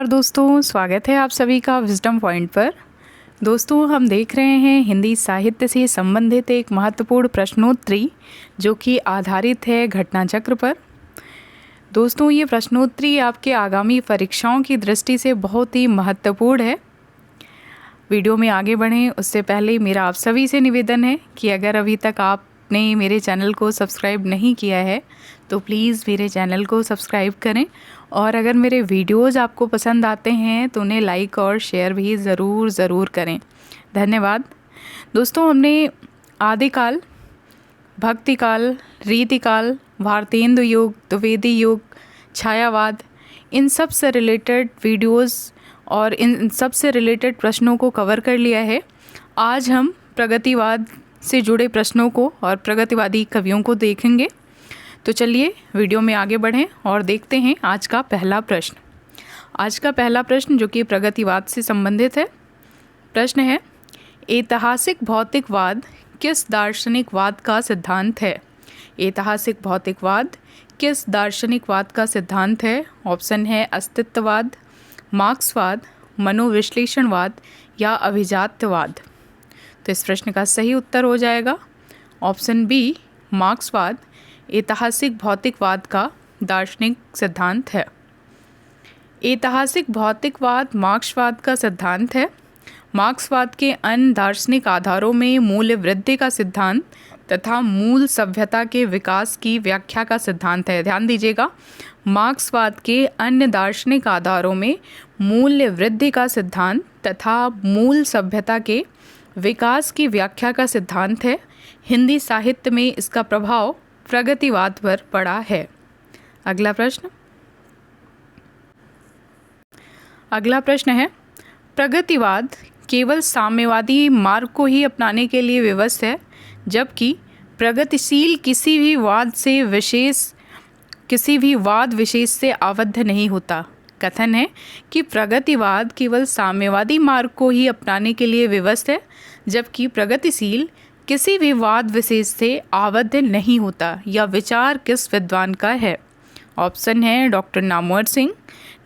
और दोस्तों, स्वागत है आप सभी का विजडम पॉइंट पर। दोस्तों, हम देख रहे हैं हिंदी साहित्य से संबंधित एक महत्वपूर्ण प्रश्नोत्तरी जो कि आधारित है घटना चक्र पर। दोस्तों, ये प्रश्नोत्तरी आपके आगामी परीक्षाओं की दृष्टि से बहुत ही महत्वपूर्ण है। वीडियो में आगे बढ़ें उससे पहले मेरा आप सभी से निवेदन है कि अगर अभी तक आपने मेरे चैनल को सब्सक्राइब नहीं किया है तो प्लीज़ मेरे चैनल को सब्सक्राइब करें, और अगर मेरे वीडियोज़ आपको पसंद आते हैं तो उन्हें लाइक और शेयर भी ज़रूर करें। धन्यवाद। दोस्तों, हमने आदिकाल, भक्तिकाल, रीतिकाल, भारतेंदु युग, द्विवेदी युग, छायावाद, इन सब से रिलेटेड वीडियोज़ और इन सब से रिलेटेड प्रश्नों को कवर कर लिया है। आज हम प्रगतिवाद से जुड़े प्रश्नों को और प्रगतिवादी कवियों को देखेंगे। तो चलिए वीडियो में आगे बढ़ें और देखते हैं आज का पहला प्रश्न। आज का पहला प्रश्न जो कि प्रगतिवाद से संबंधित है। प्रश्न है, ऐतिहासिक भौतिकवाद किस दार्शनिकवाद का सिद्धांत है? ऐतिहासिक भौतिकवाद किस दार्शनिकवाद का सिद्धांत है? ऑप्शन है अस्तित्ववाद, मार्क्सवाद, मनोविश्लेषणवाद या अभिजात्यवाद। तो इस प्रश्न का सही उत्तर हो जाएगा ऑप्शन बी, मार्क्सवाद ऐतिहासिक भौतिकवाद का दार्शनिक सिद्धांत है। ऐतिहासिक भौतिकवाद मार्क्सवाद का सिद्धांत है। मार्क्सवाद के अन्य दार्शनिक आधारों में मूल्य वृद्धि का सिद्धांत तथा मूल सभ्यता के विकास की व्याख्या का सिद्धांत है। ध्यान दीजिएगा, मार्क्सवाद के अन्य दार्शनिक आधारों में मूल्य वृद्धि का सिद्धांत तथा मूल सभ्यता के विकास की व्याख्या का सिद्धांत है। हिंदी साहित्य में इसका प्रभाव प्रगतिवाद पर पड़ा है। अगला प्रश्न है, प्रगतिवाद केवल साम्यवादी मार्ग को ही अपनाने के लिए विवश है, जबकि प्रगतिशील किसी भी वाद विशेष से आबद्ध नहीं होता। कथन है कि प्रगतिवाद केवल साम्यवादी मार्ग को ही अपनाने के लिए विवश है, जबकि प्रगतिशील किसी भी वाद विशेष से आबद्ध नहीं होता। यह विचार किस विद्वान का है? ऑप्शन है डॉक्टर नामवर सिंह,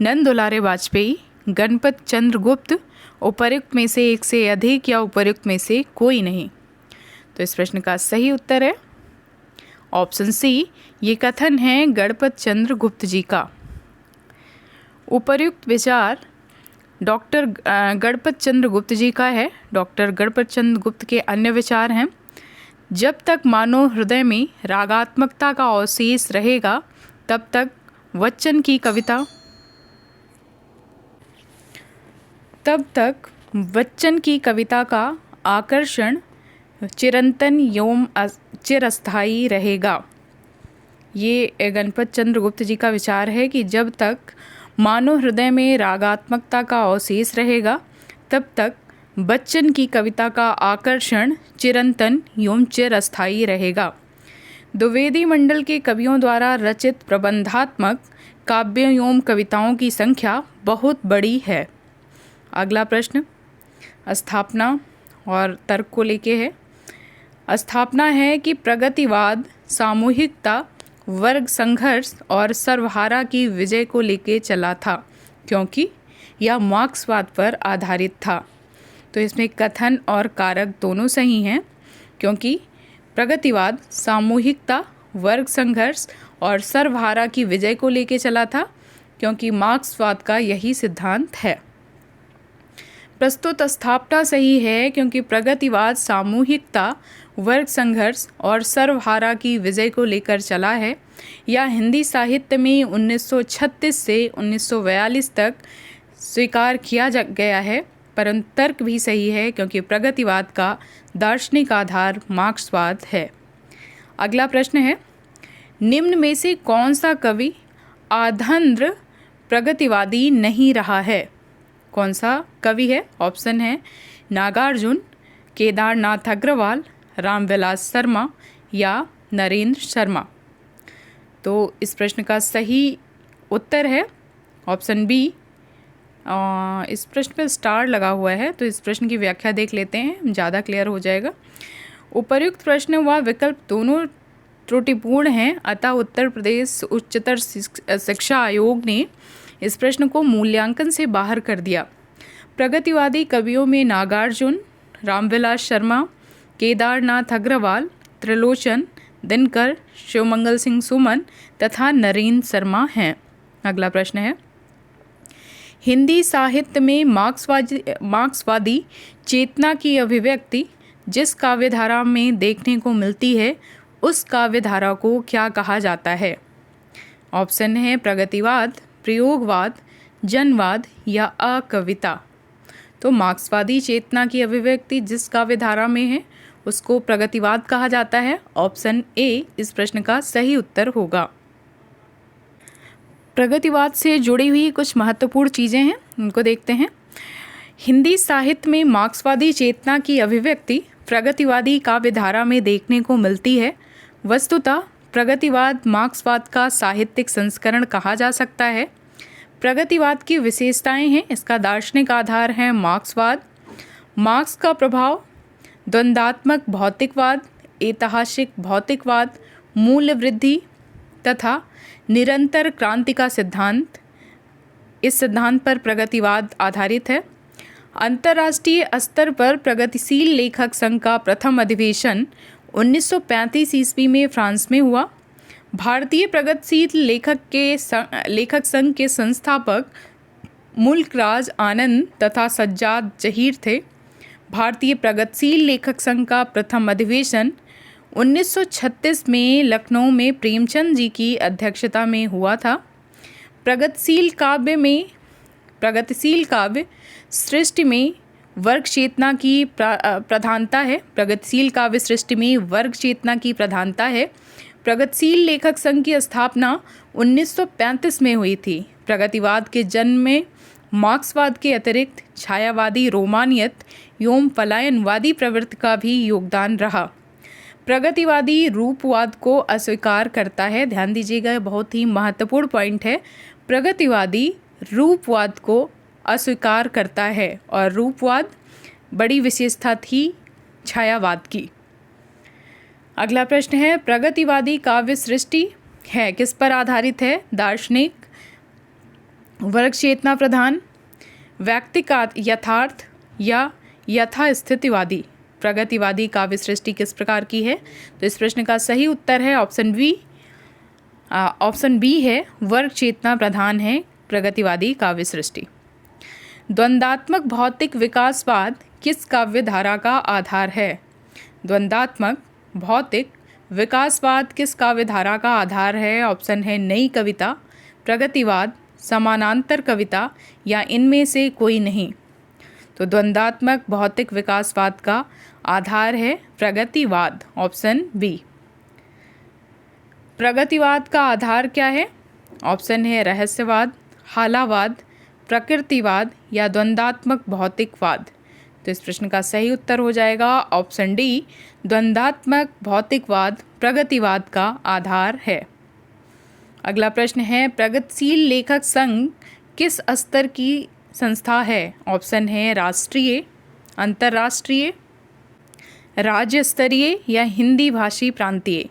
नंद दुलारे वाजपेयी, गणपत चंद्र गुप्त, उपर्युक्त में से एक से अधिक या उपर्युक्त में से कोई नहीं। तो इस प्रश्न का सही उत्तर है ऑप्शन सी, ये कथन है गणपत चंद्र गुप्त जी का। उपर्युक्त विचार डॉक्टर गणपत चंद्र गुप्त जी का है। डॉक्टर गणपत चंद्र गुप्त के अन्य विचार हैं, जब तक मानव हृदय में रागात्मकता का अवशेष रहेगा तब तक बच्चन की कविता का आकर्षण चिरंतन एवं चिरस्थायी रहेगा। ये गणपत चंद्र गुप्त जी का विचार है कि जब तक मानव हृदय में रागात्मकता का अवशेष रहेगा तब तक बच्चन की कविता का आकर्षण चिरंतन एवं चिरस्थायी रहेगा। द्विवेदी मंडल के कवियों द्वारा रचित प्रबंधात्मक काव्यों एवं कविताओं की संख्या बहुत बड़ी है। अगला प्रश्न स्थापना और तर्क को लेके है। स्थापना है कि प्रगतिवाद सामूहिकता, वर्ग संघर्ष और सर्वहारा की विजय को लेके चला था, क्योंकि यह मार्क्सवाद पर आधारित था। तो इसमें कथन और कारक दोनों सही हैं, क्योंकि प्रगतिवाद सामूहिकता, वर्ग संघर्ष और सर्वहारा की विजय को लेके चला था, क्योंकि मार्क्सवाद का यही सिद्धांत है। प्रस्तुत स्थापना सही है, क्योंकि प्रगतिवाद सामूहिकता, वर्ग संघर्ष और सर्वहारा की विजय को लेकर चला है। यह हिंदी साहित्य में 1936 से 1942 तक स्वीकार किया गया है, परंतु तर्क भी सही है, क्योंकि प्रगतिवाद का दार्शनिक आधार मार्क्सवाद है। अगला प्रश्न है, निम्न में से कौन सा कवि आधंध्र प्रगतिवादी नहीं रहा है? कौन सा कवि है? ऑप्शन है नागार्जुन, केदारनाथ अग्रवाल, रामविलास शर्मा या नरेंद्र शर्मा। तो इस प्रश्न का सही उत्तर है ऑप्शन बी। इस प्रश्न पर स्टार लगा हुआ है, तो इस प्रश्न की व्याख्या देख लेते हैं, ज़्यादा क्लियर हो जाएगा। उपर्युक्त प्रश्न व विकल्प दोनों त्रुटिपूर्ण हैं, अतः उत्तर प्रदेश उच्चतर शिक्षा आयोग ने इस प्रश्न को मूल्यांकन से बाहर कर दिया। प्रगतिवादी कवियों में नागार्जुन, रामविलास शर्मा, केदारनाथ अग्रवाल, त्रिलोचन, दिनकर, शिवमंगल सिंह सुमन तथा नरेंद्र शर्मा हैं। अगला प्रश्न है, हिंदी साहित्य में मार्क्सवादी चेतना की अभिव्यक्ति जिस काव्यधारा में देखने को मिलती है उस काव्यधारा को क्या कहा जाता है? ऑप्शन है प्रगतिवाद, प्रयोगवाद, जनवाद या अकविता। तो मार्क्सवादी चेतना की अभिव्यक्ति जिस काव्यधारा में है उसको प्रगतिवाद कहा जाता है। ऑप्शन ए इस प्रश्न का सही उत्तर होगा। प्रगतिवाद से जुड़ी हुई कुछ महत्वपूर्ण चीज़ें हैं, उनको देखते हैं। हिंदी साहित्य में मार्क्सवादी चेतना की अभिव्यक्ति प्रगतिवादी काव्यधारा में देखने को मिलती है। वस्तुतः प्रगतिवाद मार्क्सवाद का साहित्यिक संस्करण कहा जा सकता है। प्रगतिवाद की विशेषताएं हैं, इसका दार्शनिक आधार है मार्क्सवाद। मार्क्स का प्रभाव द्वंद्वात्मक भौतिकवाद, ऐतिहासिक भौतिकवाद, मूल्य वृद्धि तथा निरंतर क्रांति का सिद्धांत, इस सिद्धांत पर प्रगतिवाद आधारित है। अंतर्राष्ट्रीय स्तर पर प्रगतिशील लेखक संघ का प्रथम अधिवेशन 1935 ईस्वी में फ्रांस में हुआ। भारतीय प्रगतिशील लेखक संघ के संस्थापक मुल्कराज आनंद तथा सज्जाद जहीर थे। भारतीय प्रगतिशील लेखक संघ का प्रथम अधिवेशन 1936 में लखनऊ में प्रेमचंद जी की अध्यक्षता में हुआ था। प्रगतिशील काव्य सृष्टि में वर्ग चेतना की प्रधानता है। प्रगतिशील काव्य सृष्टि में वर्ग चेतना की प्रधानता है। प्रगतिशील लेखक संघ की स्थापना 1935 में हुई थी। प्रगतिवाद के जन्म में मार्क्सवाद के अतिरिक्त छायावादी, रोमानियत एवं पलायनवादी प्रवृत्ति का भी योगदान रहा। प्रगतिवादी रूपवाद को अस्वीकार करता है। ध्यान दीजिएगा, यह बहुत ही महत्वपूर्ण पॉइंट है। प्रगतिवादी रूपवाद को अस्वीकार करता है और रूपवाद बड़ी विशेषता थी छायावाद की। अगला प्रश्न है, प्रगतिवादी काव्य सृष्टि है किस पर आधारित है? दार्शनिक, वर्ग चेतना प्रधान, व्यक्तिक यथार्थ या यथास्थितिवादी। प्रगतिवादी काव्य सृष्टि किस प्रकार की है? तो इस प्रश्न का सही उत्तर है ऑप्शन बी है, वर्ग चेतना प्रधान है प्रगतिवादी काव्य सृष्टि। द्वंद्वात्मक भौतिक विकासवाद किस काव्यधारा का आधार है? द्वंद्वात्मक भौतिक विकासवाद किस काव्यधारा का आधार है? ऑप्शन है नई कविता, प्रगतिवाद, समानांतर कविता या इनमें से कोई नहीं। तो द्वंद्वात्मक भौतिक विकासवाद का आधार है प्रगतिवाद, ऑप्शन बी। प्रगतिवाद का आधार क्या है? ऑप्शन है रहस्यवाद, हालावाद, प्रकृतिवाद या द्वंद्वात्मक भौतिकवाद। तो इस प्रश्न का सही उत्तर हो जाएगा ऑप्शन डी, द्वंद्वात्मक भौतिकवाद प्रगतिवाद का आधार है। अगला प्रश्न है, प्रगतिशील लेखक संघ किस स्तर की संस्था है? ऑप्शन है राष्ट्रीय, अंतर्राष्ट्रीय, राज्य स्तरीय या हिंदी भाषी प्रांतीय।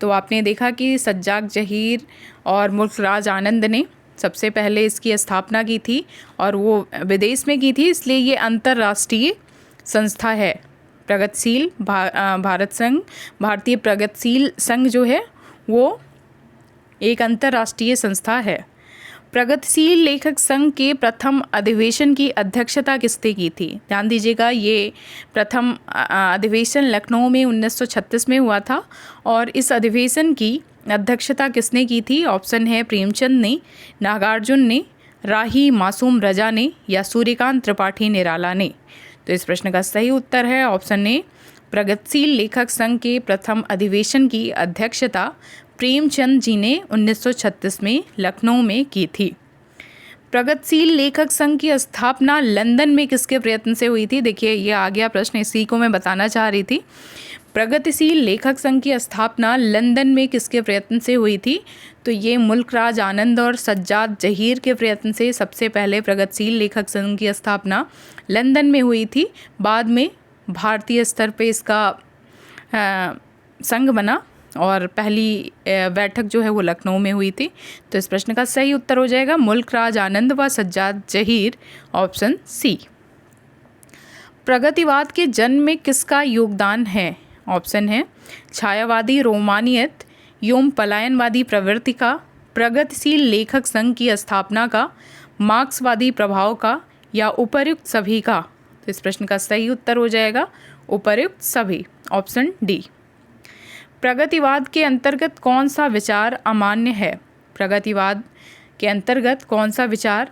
तो आपने देखा कि सज्जाद जहीर और मुल्कराज आनंद ने सबसे पहले इसकी स्थापना की थी और वो विदेश में की थी, इसलिए ये अंतर्राष्ट्रीय संस्था है। प्रगतिशील भारत संघ, भारतीय प्रगतिशील संघ जो है वो एक अंतर्राष्ट्रीय संस्था है। प्रगतिशील लेखक संघ के प्रथम अधिवेशन की अध्यक्षता किसने की थी? ध्यान दीजिएगा, ये प्रथम अधिवेशन लखनऊ में 1936 में हुआ था और इस अधिवेशन की अध्यक्षता किसने की थी? ऑप्शन है प्रेमचंद ने, नागार्जुन ने, राही मासूम रजा ने या सूर्यकांत त्रिपाठी निराला ने। तो इस प्रश्न का सही उत्तर है ऑप्शन ए, प्रगतिशील लेखक संघ के प्रथम अधिवेशन की अध्यक्षता प्रेमचंद जी ने 1936 में लखनऊ में की थी। प्रगतिशील लेखक संघ की स्थापना लंदन में किसके प्रयत्न से हुई थी? देखिए ये आ गया प्रश्न, इसी को मैं बताना चाह रही थी। प्रगतिशील लेखक संघ की स्थापना लंदन में किसके प्रयत्न से हुई थी? तो ये मुल्कराज आनंद और सज्जाद जहीर के प्रयत्न से सबसे पहले प्रगतिशील लेखक संघ की स्थापना लंदन में हुई थी। बाद में भारतीय स्तर पे इसका संघ बना और पहली बैठक जो है वो लखनऊ में हुई थी। तो इस प्रश्न का सही उत्तर हो जाएगा मुल्क राज आनंद व सज्जाद जहीर, ऑप्शन सी। प्रगतिवाद के जन्म में किसका योगदान है? ऑप्शन है छायावादी रोमानियत एवं पलायनवादी प्रवृत्ति का, प्रगतिशील लेखक संघ की स्थापना का, मार्क्सवादी प्रभाव का, या उपर्युक्त सभी का। तो इस प्रश्न का सही उत्तर हो जाएगा उपर्युक्त सभी, ऑप्शन डी। प्रगतिवाद के अंतर्गत कौन सा विचार अमान्य है? प्रगतिवाद के अंतर्गत कौन सा विचार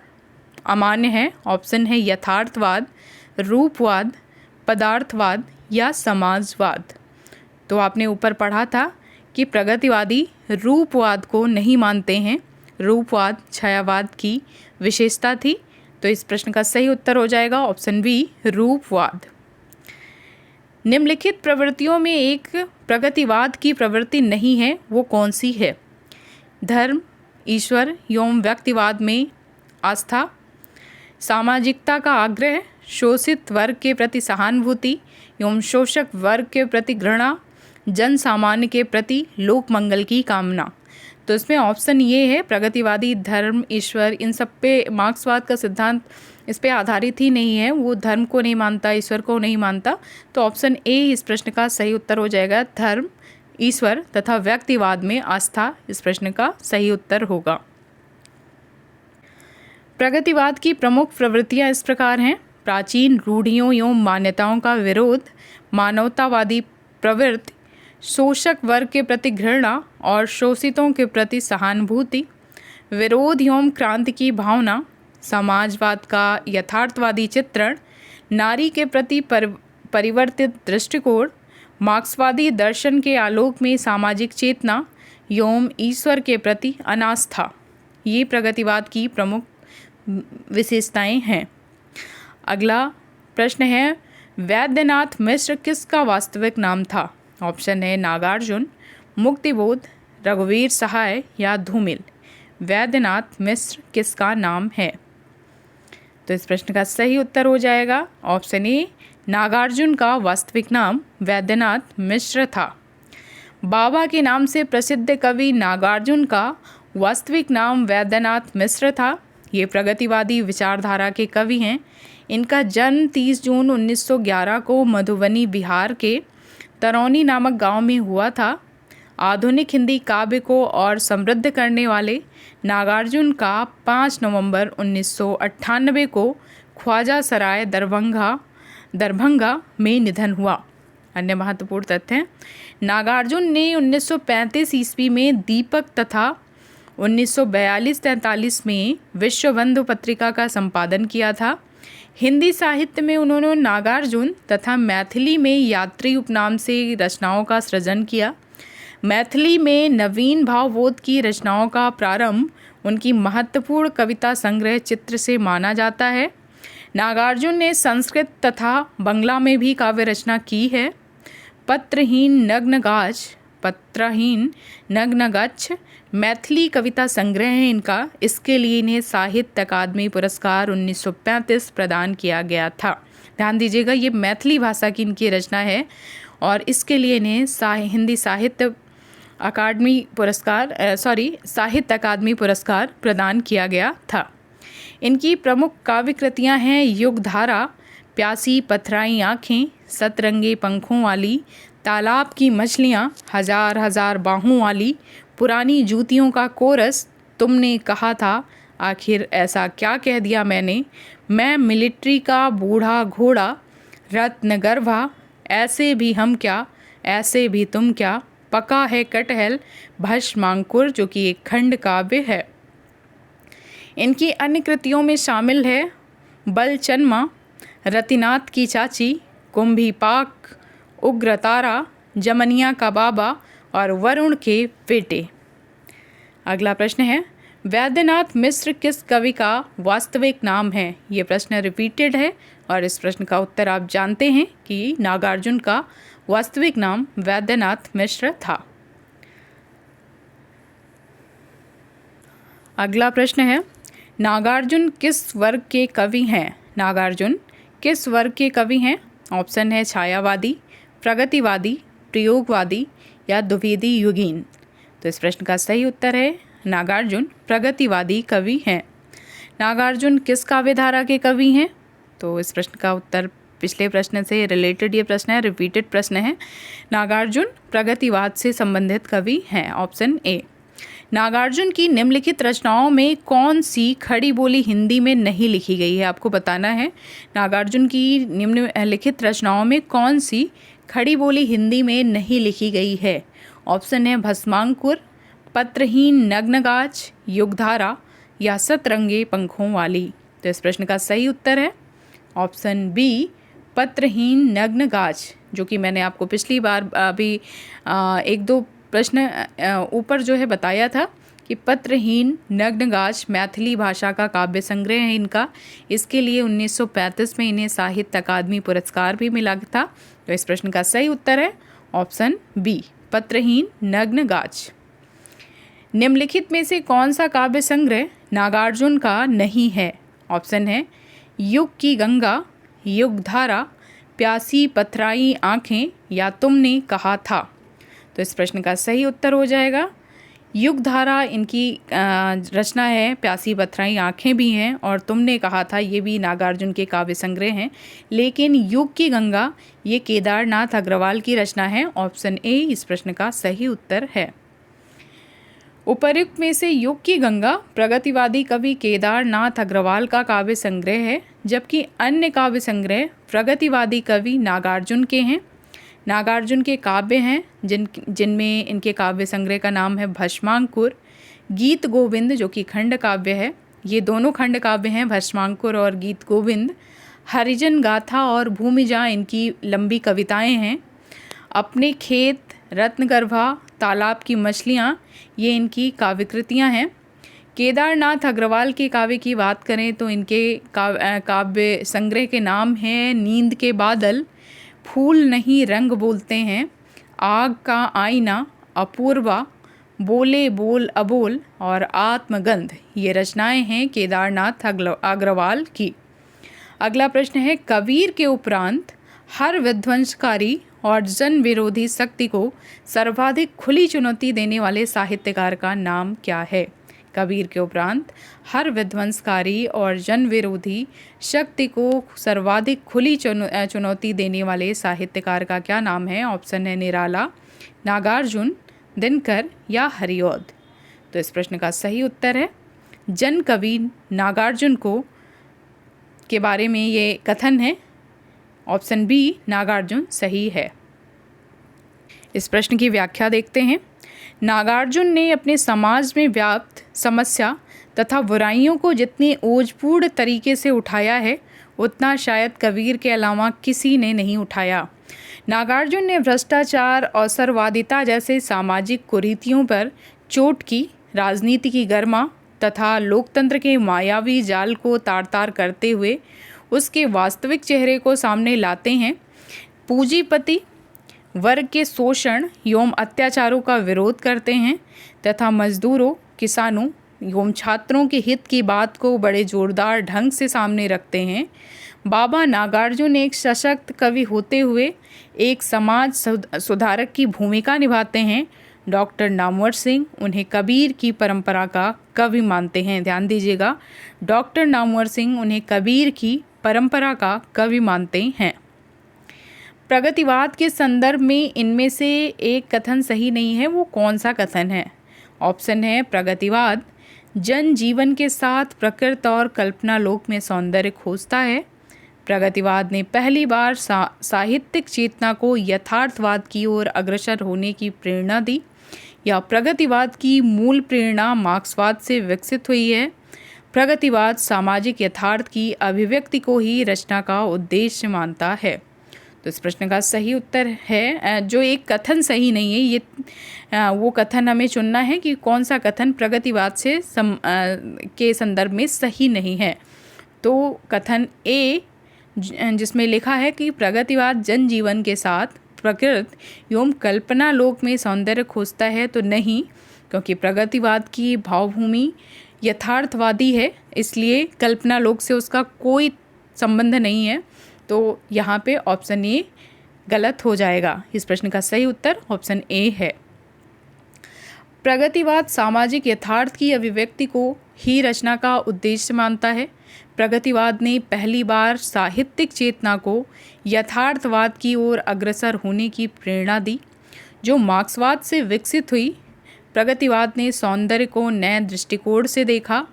अमान्य है? ऑप्शन है यथार्थवाद, रूपवाद, पदार्थवाद या समाजवाद। तो आपने ऊपर पढ़ा था कि प्रगतिवादी रूपवाद को नहीं मानते हैं, रूपवाद छायावाद की विशेषता थी। तो इस प्रश्न का सही उत्तर हो जाएगा ऑप्शन बी, रूपवाद। निम्नलिखित प्रवृत्तियों में एक प्रगतिवाद की प्रवृत्ति नहीं है, वो कौन सी है? धर्म, ईश्वर एवं व्यक्तिवाद में आस्था, सामाजिकता का आग्रह, शोषित वर्ग के प्रति सहानुभूति एवं शोषक वर्ग के प्रति घृणा, जन सामान्य के प्रति लोक मंगल की कामना। तो इसमें ऑप्शन ये है प्रगतिवादी धर्म, ईश्वर, इन सब पे मार्क्सवाद का सिद्धांत इस पे आधारित ही नहीं है, वो धर्म को नहीं मानता, ईश्वर को नहीं मानता। तो ऑप्शन ए इस प्रश्न का सही उत्तर हो जाएगा, धर्म, ईश्वर तथा व्यक्तिवाद में आस्था इस प्रश्न का सही उत्तर होगा। प्रगतिवाद की प्रमुख प्रवृत्तियां इस प्रकार हैं: प्राचीन रूढ़ियों एवं मान्यताओं का विरोध, मानवतावादी प्रवृत्ति, शोषक वर्ग के प्रति घृणा और शोषितों के प्रति सहानुभूति, विरोध एवं क्रांति की भावना, समाजवाद का यथार्थवादी चित्रण, नारी के प्रति परिवर्तित दृष्टिकोण, मार्क्सवादी दर्शन के आलोक में सामाजिक चेतना एवं ईश्वर के प्रति अनास्था, ये प्रगतिवाद की प्रमुख विशेषताएं हैं। अगला प्रश्न है, वैद्यनाथ मिश्र किसका वास्तविक नाम था? ऑप्शन है नागार्जुन, मुक्तिबोध, रघुवीर सहाय या धूमिल। वैद्यनाथ मिश्र किसका नाम है? तो इस प्रश्न का सही उत्तर हो जाएगा ऑप्शन ए, नागार्जुन का वास्तविक नाम वैद्यनाथ मिश्र था। बाबा के नाम से प्रसिद्ध कवि नागार्जुन का वास्तविक नाम वैद्यनाथ मिश्र था। ये प्रगतिवादी विचारधारा के कवि हैं। इनका जन्म 30 जून 1911 को मधुबनी, बिहार के तरौनी नामक गांव में हुआ था। आधुनिक हिंदी काव्य को और समृद्ध करने वाले नागार्जुन का 5 नवंबर 1998 को ख्वाजा सराय दरभंगा में निधन हुआ। अन्य महत्वपूर्ण तथ्य हैं, नागार्जुन ने 1935 ईस्वी में दीपक तथा 1942-43 में विश्वबंधु पत्रिका का संपादन किया था। हिंदी साहित्य में उन्होंने नागार्जुन तथा मैथिली में यात्री उपनाम से रचनाओं का सृजन किया। मैथिली में नवीन भावबोध की रचनाओं का प्रारंभ उनकी महत्वपूर्ण कविता संग्रह चित्र से माना जाता है। नागार्जुन ने संस्कृत तथा बंगला में भी काव्य रचना की है। पत्रहीन नग्नगच्छ मैथिली कविता संग्रह है इनका। इसके लिए इन्हें साहित्य अकादमी पुरस्कार 1935 प्रदान किया गया था। ध्यान दीजिएगा, ये मैथिली भाषा की इनकी रचना है और इसके लिए इन्हें हिंदी साहित्य अकादमी पुरस्कार प्रदान किया गया था। इनकी प्रमुख काव्य कृतियाँ हैं युगधारा, प्यासी पथराई आँखें, सतरंगे पंखों वाली, तालाब की मछलियाँ, हजार हजार बाहों वाली, पुरानी जूतियों का कोरस, तुमने कहा था, आखिर ऐसा क्या कह दिया मैंने, मैं मिलिट्री का बूढ़ा घोड़ा, रत्नगर्भा, ऐसे भी हम क्या, ऐसे भी तुम क्या, पका है कटहल, भस्मांकुर, जो कि एक खंड काव्य है। इनकी अन्य कृतियों में शामिल है बलचन्मा, रतिनाथ की चाची, कुंभीपाक, उग्रतारा, जमनिया का बाबा और वरुण के बेटे। अगला प्रश्न है, वैद्यनाथ मिश्र किस कवि का वास्तविक नाम है? ये प्रश्न रिपीटेड है और इस प्रश्न का उत्तर आप जानते हैं कि नागार्जुन का वास्तविक नाम वैद्यनाथ मिश्र था। अगला प्रश्न है, नागार्जुन किस वर्ग के कवि हैं? नागार्जुन किस वर्ग के कवि हैं? ऑप्शन है छायावादी, प्रगतिवादी, प्रयोगवादी या द्विवेदी युगीन? तो इस प्रश्न का सही उत्तर है नागार्जुन प्रगतिवादी कवि हैं। नागार्जुन किस काव्य धारा के कवि हैं? तो इस प्रश्न का उत्तर पिछले प्रश्न से रिलेटेड ये प्रश्न है, रिपीटेड प्रश्न है। नागार्जुन प्रगतिवाद से संबंधित कवि हैं, ऑप्शन ए। नागार्जुन की निम्नलिखित रचनाओं में कौन सी खड़ी बोली हिंदी में नहीं लिखी गई है? आपको बताना है नागार्जुन की निम्नलिखित रचनाओं में कौन सी खड़ी बोली हिंदी में नहीं लिखी गई है? ऑप्शन है भस्मांकुर, पत्रहीन नग्नगाछ, युगधारा या सतरंगे पंखों वाली। तो इस प्रश्न का सही उत्तर है ऑप्शन बी, पत्रहीन नग्नगाछ, जो कि मैंने आपको पिछली बार अभी एक दो प्रश्न ऊपर जो है बताया था कि पत्रहीन नग्नगाछ मैथिली भाषा का काव्य संग्रह है इनका। इसके लिए 1935 में इन्हें साहित्य अकादमी पुरस्कार भी मिला था। तो इस प्रश्न का सही उत्तर है ऑप्शन बी, पत्रहीन नग्नगाछ। निम्नलिखित में से कौन सा काव्य संग्रह नागार्जुन का नहीं है? ऑप्शन है युग की गंगा, युगधारा, प्यासी पथराई आँखें या तुमने कहा था। तो इस प्रश्न का सही उत्तर हो जाएगा युगधारा इनकी रचना है, प्यासी पथराई आँखें भी हैं और तुमने कहा था ये भी नागार्जुन के काव्य संग्रह हैं। लेकिन युग की गंगा ये केदारनाथ अग्रवाल की रचना है, ऑप्शन ए इस प्रश्न का सही उत्तर है। उपर्युक्त में से युग की गंगा प्रगतिवादी कवि केदारनाथ अग्रवाल का काव्य संग्रह है, जबकि अन्य काव्य संग्रह प्रगतिवादी कवि नागार्जुन के हैं। नागार्जुन के काव्य हैं जिनमें इनके काव्य संग्रह का नाम है भस्मांकुर, गीत गोविंद जो कि खंड काव्य है, ये दोनों खंड काव्य हैं भस्मांकुर और गीत गोविंद। हरिजन गाथा और भूमिजा इनकी लंबी कविताएं हैं। अपने खेत, रत्नगर्भा, तालाब की मछलियाँ ये इनकी काव्यकृतियाँ हैं। केदारनाथ अग्रवाल के काव्य की बात करें तो इनके काव्य संग्रह के नाम हैं नींद के बादल, फूल नहीं रंग बोलते हैं, आग का आईना, अपूर्वा, बोले बोल अबोल और आत्मगंध। ये रचनाएं हैं केदारनाथ अग्रवाल की। अगला प्रश्न है कबीर के उपरांत हर विध्वंसकारी और जन विरोधी शक्ति को सर्वाधिक खुली चुनौती देने वाले साहित्यकार का नाम क्या है? कबीर के उपरांत हर विध्वंसकारी और जन विरोधी शक्ति को सर्वाधिक खुली चुनौती देने वाले साहित्यकार का क्या नाम है? ऑप्शन है निराला, नागार्जुन, दिनकर या हरिऔध। तो इस प्रश्न का सही उत्तर है जन कवि नागार्जुन को के बारे में ये कथन है, ऑप्शन बी नागार्जुन सही है। इस प्रश्न की व्याख्या देखते हैं। नागार्जुन ने अपने समाज में व्याप्त समस्या तथा बुराइयों को जितनी ओजपूर्ण तरीके से उठाया है उतना शायद कबीर के अलावा किसी ने नहीं उठाया। नागार्जुन ने भ्रष्टाचार, अवसरवादिता जैसे सामाजिक कुरीतियों पर चोट की, राजनीति की गर्मा तथा लोकतंत्र के मायावी जाल को तार तार करते हुए उसके वास्तविक चेहरे को सामने लाते हैं। पूंजीपति वर्ग के शोषण एवं अत्याचारों का विरोध करते हैं तथा मजदूरों, किसानों एवं छात्रों के हित की बात को बड़े जोरदार ढंग से सामने रखते हैं। बाबा नागार्जुन एक सशक्त कवि होते हुए एक समाज सुधारक की भूमिका निभाते हैं। डॉक्टर नामवर सिंह उन्हें कबीर की परंपरा का कवि मानते हैं। ध्यान दीजिएगा, डॉक्टर नामवर सिंह उन्हें कबीर की परंपरा का कवि मानते हैं। प्रगतिवाद के संदर्भ में इनमें से एक कथन सही नहीं है, वो कौन सा कथन है? ऑप्शन है प्रगतिवाद जन जीवन के साथ प्रकृति और कल्पना लोक में सौंदर्य खोजता है। प्रगतिवाद ने पहली बार साहित्यिक चेतना को यथार्थवाद की ओर अग्रसर होने की प्रेरणा दी, या प्रगतिवाद की मूल प्रेरणा मार्क्सवाद से विकसित हुई है। प्रगतिवाद सामाजिक यथार्थ की अभिव्यक्ति को ही रचना का उद्देश्य मानता है। तो इस प्रश्न का सही उत्तर है, जो एक कथन सही नहीं है, ये वो कथन हमें चुनना है कि कौन सा कथन प्रगतिवाद से के संदर्भ में सही नहीं है। तो कथन ए जिसमें लिखा है कि प्रगतिवाद जनजीवन के साथ प्रकृति एवं कल्पना लोक में सौंदर्य खोजता है, तो नहीं, क्योंकि प्रगतिवाद की भावभूमि यथार्थवादी है, इसलिए कल्पना लोक से उसका कोई संबंध नहीं है। तो यहाँ पे ऑप्शन ए गलत हो जाएगा। इस प्रश्न का सही उत्तर ऑप्शन ए है। प्रगतिवाद सामाजिक यथार्थ की अभिव्यक्ति को ही रचना का उद्देश्य मानता है। प्रगतिवाद ने पहली बार साहित्यिक चेतना को यथार्थवाद की ओर अग्रसर होने की प्रेरणा दी, जो मार्क्सवाद से विकसित हुई। प्रगतिवाद ने सौंदर्य को नए दृष्टिकोण से देखा।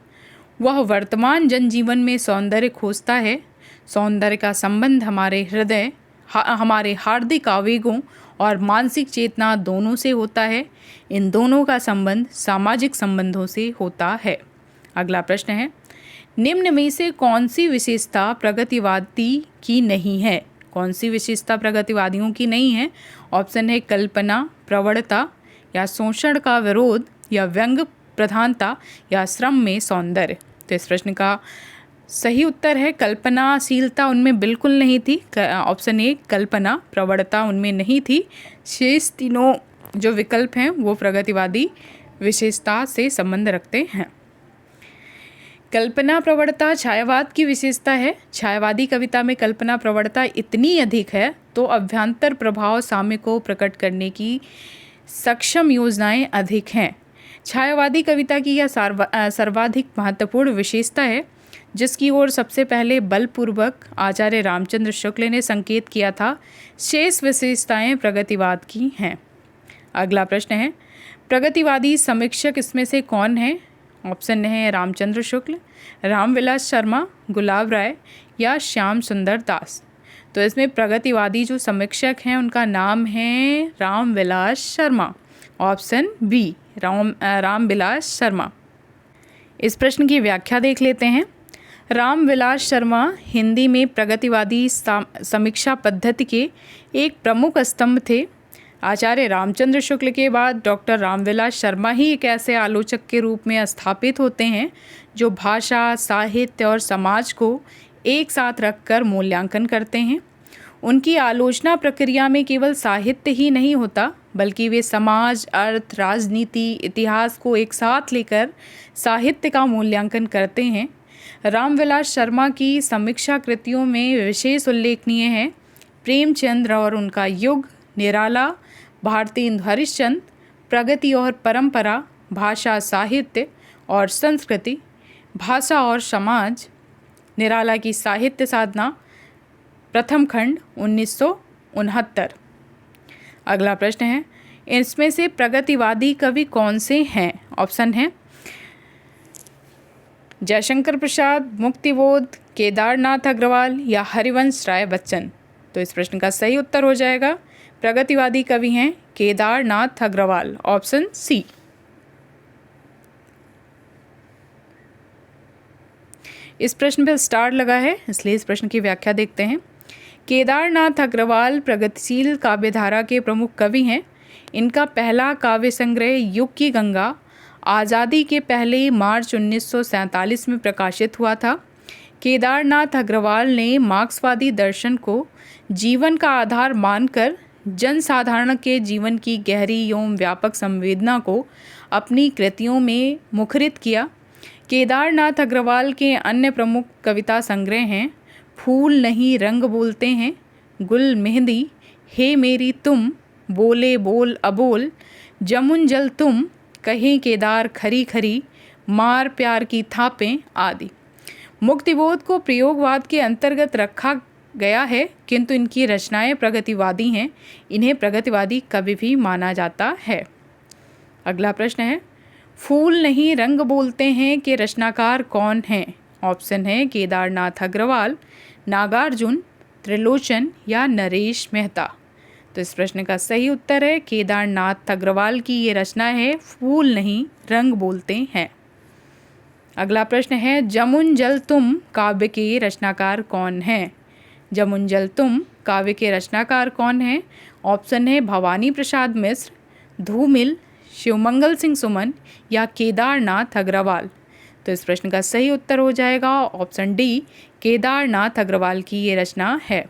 वह वर्तमान जनजीवन में सौंदर्य खोजता है। सौंदर्य का संबंध हमारे हार्दिक आवेगों और मानसिक चेतना दोनों से होता है। इन दोनों का संबंध सामाजिक संबंधों से होता है। अगला प्रश्न है, निम्न में से कौन सी विशेषता प्रगतिवादी की नहीं है? कौन सी विशेषता प्रगतिवादियों की नहीं है? ऑप्शन है कल्पना, प्रवणता, या शोषण का विरोध, या व्यंग प्रधानता, या श्रम में सौंदर्य। तो इस प्रश्न का सही उत्तर है कल्पनाशीलता उनमें बिल्कुल नहीं थी। ऑप्शन ए कल्पना, प्रवणता उनमें नहीं थी। शेष तीनों जो विकल्प हैं वो प्रगतिवादी विशेषता से संबंध रखते हैं। कल्पना प्रवणता छायावाद की विशेषता है। छायावादी कविता में कल्पना प्रवणता इतनी अधिक है तो अभ्यंतर प्रभाव साम्य को प्रकट करने की सक्षम योजनाएं अधिक हैं। छायावादी कविता की यह सर्वाधिक महत्वपूर्ण विशेषता है, जिसकी ओर सबसे पहले बलपूर्वक आचार्य रामचंद्र शुक्ल ने संकेत किया था। शेष विशेषताएं प्रगतिवाद की हैं। अगला प्रश्न है, प्रगतिवादी समीक्षक इसमें से कौन है? ऑप्शन है रामचंद्र शुक्ल, रामविलास शर्मा, गुलाब राय, या श्याम सुंदर दास। तो इसमें प्रगतिवादी जो समीक्षक हैं उनका नाम है रामविलास शर्मा। Option B Ramvilas Sharma. इस प्रश्न की व्याख्या देख लेते हैं। रामविलास शर्मा हिंदी में प्रगतिवादी समीक्षा पद्धति के एक प्रमुख स्तंभ थे। आचार्य रामचंद्र शुक्ल के बाद डॉक्टर रामविलास शर्मा ही एक ऐसे आलोचक के रूप में स्थापित होते हैं जो भाषा, साहित्य और समाज को एक साथ रखकर मूल्यांकन करते हैं। उनकी आलोचना प्रक्रिया में केवल साहित्य ही नहीं होता, बल्कि वे समाज, अर्थ, राजनीति, इतिहास को एक साथ लेकर साहित्य का मूल्यांकन करते हैं। रामविलास शर्मा की समीक्षा कृतियों में विशेष उल्लेखनीय हैं प्रेमचंद्र और उनका युग, निराला, भारतेंदु हरिश्चंद्र, प्रगति और परंपरा, भाषा, साहित्य और संस्कृति, भाषा और समाज, निराला की साहित्य साधना, प्रथम खंड 1969। अगला प्रश्न है, इसमें से प्रगतिवादी कवि कौन से हैं? ऑप्शन है जयशंकर प्रसाद, मुक्तिबोध, केदारनाथ अग्रवाल, या हरिवंश राय बच्चन। तो इस प्रश्न का सही उत्तर हो जाएगा प्रगतिवादी कवि हैं केदारनाथ अग्रवाल। Option C. इस प्रश्न पर स्टार लगा है, इसलिए इस प्रश्न की व्याख्या देखते हैं। केदारनाथ अग्रवाल प्रगतिशील काव्यधारा के प्रमुख कवि हैं। इनका पहला काव्य संग्रह युग की गंगा आज़ादी के पहले मार्च 1947 में प्रकाशित हुआ था। केदारनाथ अग्रवाल ने मार्क्सवादी दर्शन को जीवन का आधार मानकर जनसाधारण के जीवन की गहरी एवं व्यापक संवेदना को अपनी कृतियों में मुखरित किया। केदारनाथ अग्रवाल के अन्य प्रमुख कविता संग्रह हैं फूल नहीं रंग बोलते हैं, गुल मेहंदी, हे मेरी तुम, बोले बोल अबोल, जमुन जल तुम, कहीं केदार खरी खरी, मार प्यार की थापें आदि। मुक्तिबोध को प्रयोगवाद के अंतर्गत रखा गया है, किंतु इनकी रचनाएं प्रगतिवादी हैं। इन्हें प्रगतिवादी कवि भी माना जाता है। अगला प्रश्न है, फूल नहीं रंग बोलते हैं के रचनाकार कौन हैं? ऑप्शन है केदारनाथ अग्रवाल, नागार्जुन, त्रिलोचन, या नरेश मेहता। तो इस प्रश्न का सही उत्तर है केदारनाथ अग्रवाल की ये रचना है फूल नहीं रंग बोलते हैं। अगला प्रश्न है, जमुन जल तुम काव्य के रचनाकार कौन हैं? जमुन जल तुम काव्य के रचनाकार कौन हैं? ऑप्शन है भवानी प्रसाद मिश्र, धूमिल, शिवमंगल सिंह सुमन, या केदारनाथ अग्रवाल। तो इस प्रश्न का सही उत्तर हो जाएगा ऑप्शन डी, केदारनाथ अग्रवाल की ये रचना है।